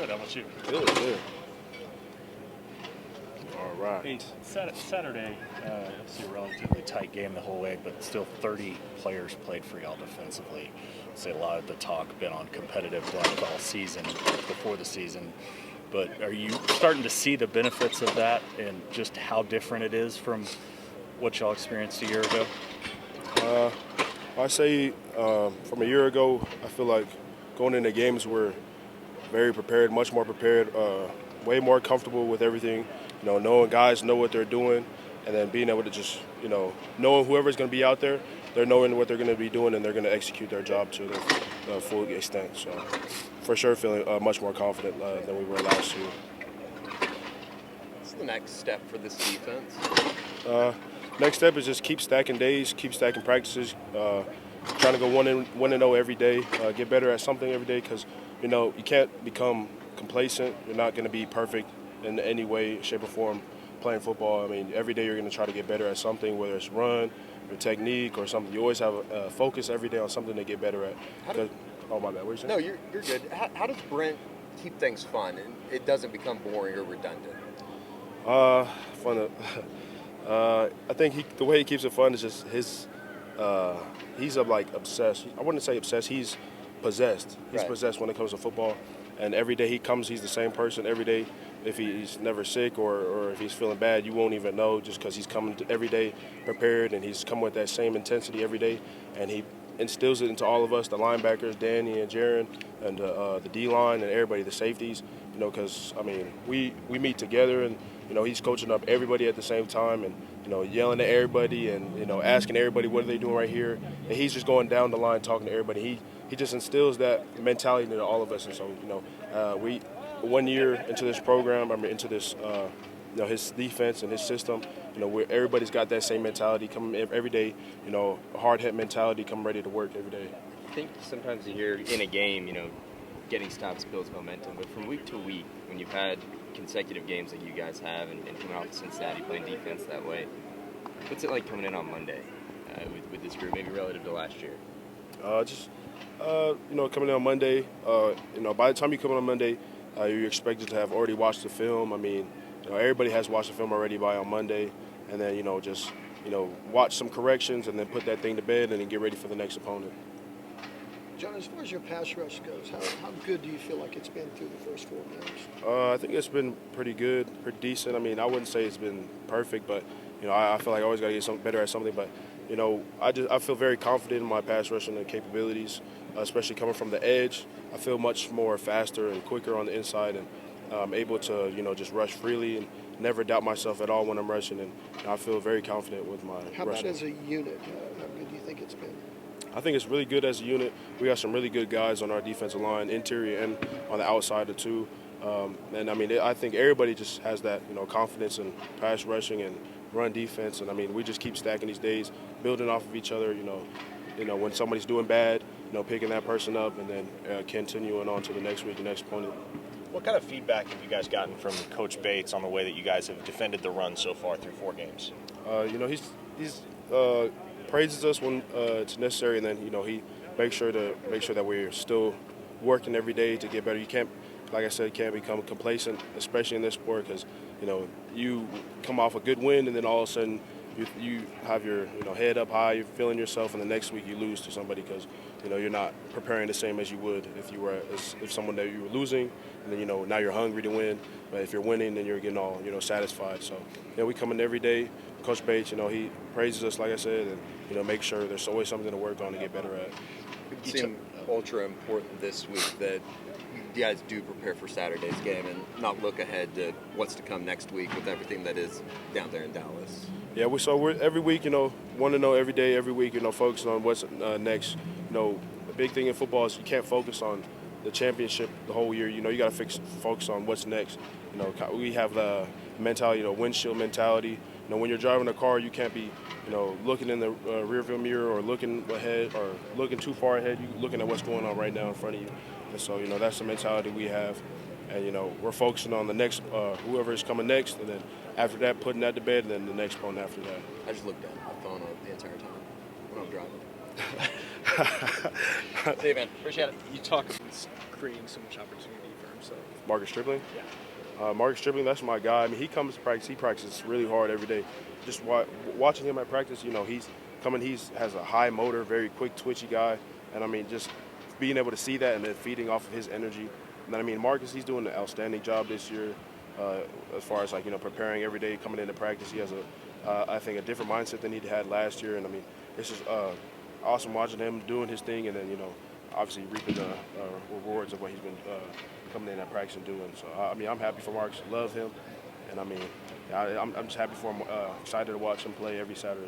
Good. How about you? Good. All right. Hey, Saturday, obviously a relatively tight game the whole way, but still 30 players played for y'all defensively. Say a lot of the talk been on competitive depth all season, before the season. But are you starting to see the benefits of that and just how different it is from what y'all experienced a year ago? I say from a year ago, I feel like going into games we're very prepared, much more prepared, way more comfortable with everything. Knowing guys know what they're doing, and then being able to just, knowing whoever's going to be out there, they're knowing what they're going to be doing, and they're going to execute their job to the full extent. So, for sure, feeling much more confident than we were last year. What's the next step for this defense? Next step is just keep stacking days, keep stacking practices, trying to go 1-0 every day, get better at something every day because, you can't become complacent. You're not going to be perfect in any way, shape, or form playing football. I mean, every day you're going to try to get better at something, whether it's run, your technique, or something. You always have a focus every day on something to get better at. Oh, my bad. What are you saying? No, you're good. How does Brent keep things fun and it doesn't become boring or redundant? Fun. I think the way he keeps it fun is just his. He's obsessed. I wouldn't say obsessed. He's possessed. He's possessed when it comes to football. And every day he comes, he's the same person. Every day, if he's never sick or if he's feeling bad, you won't even know just because he's coming every day prepared and he's come with that same intensity every day. And he instills it into all of us, the linebackers, Danny and Jaron, and the D-line and everybody, the safeties, because, we meet together and, he's coaching up everybody at the same time and, yelling at everybody and, asking everybody what are they doing right here. And he's just going down the line talking to everybody. He just instills that mentality into all of us. And so, we 1 year into this program, into this, his defense and his system, where everybody's got that same mentality coming every day, a hard-hit mentality, coming ready to work every day. I think sometimes you hear in a game, getting stops builds momentum, but from week to week, when you've had consecutive games like you guys have and coming off of Cincinnati playing defense that way, what's it like coming in on Monday with this group, maybe relative to last year? Coming in on Monday, by the time you come in on Monday, you're expected to have already watched the film. Everybody has watched the film already by on Monday, and then, watch some corrections and then put that thing to bed and then get ready for the next opponent. John, as far as your pass rush goes, how good do you feel like it's been through the first 4 games? I think it's been pretty good, pretty decent. I wouldn't say it's been perfect, but, I feel like I always got to get better at something. But, I feel very confident in my pass rushing and capabilities, especially coming from the edge. I feel much more faster and quicker on the inside and I'm able to, just rush freely and never doubt myself at all when I'm rushing. And I feel very confident with my rushing. How about as a unit? How good do you think it's been? I think it's really good as a unit. We got some really good guys on our defensive line, interior and on the outside too. I think everybody just has that, confidence in pass rushing and run defense. And we just keep stacking these days, building off of each other. When somebody's doing bad, picking that person up and then continuing on to the next week, the next opponent. What kind of feedback have you guys gotten from Coach Bates on the way that you guys have defended the run so far through 4 games? He's praises us when it's necessary, and then he makes sure that we're still working every day to get better. You can't, like I said, become complacent, especially in this sport, because you come off a good win and then all of a sudden you have your head up high, you're feeling yourself, and the next week you lose to somebody because you're not preparing the same as you would if you were if someone that you were losing, and then now you're hungry to win. But if you're winning, then you're getting all satisfied. So we come in every day. Coach Bates, he praises us, like I said, and make sure there's always something to work on to get better at. It seemed ultra important this week that you guys do prepare for Saturday's game and not look ahead to what's to come next week with everything that is down there in Dallas. Yeah, we're every week, 1-0 every day, every week, focusing on what's next. The big thing in football is you can't focus on the championship the whole year. You got to focus on what's next. We have the mentality, windshield mentality. When you're driving a car, you can't be, looking in the rearview mirror or looking ahead or looking too far ahead. You're looking at what's going on right now in front of you. And so, that's the mentality we have. And, we're focusing on the next, whoever is coming next. And then after that, putting that to bed, and then the next opponent after that. I just looked at my phone the entire time when I'm driving. See you, man. Appreciate it. You talk about creating so much opportunity for himself. Marcus Stripling. Yeah. Marcus Stripling, that's my guy. I mean, he comes to practice. He practices really hard every day. Just watching him at practice, you know, he's coming. Has a high motor, very quick, twitchy guy. And I mean, just being able to see that and then feeding off of his energy. And then, I mean, Marcus, he's doing an outstanding job this year, as far as like, you know, preparing every day, coming into practice. He has I think, a different mindset than he had last year. And I mean, it's just awesome watching him doing his thing, and then, you know, obviously reaping the rewards of what he's been coming in at practice and doing. So I mean, I'm happy for Marcus. Love him, and I mean, I'm just happy for him. Excited to watch him play every Saturday.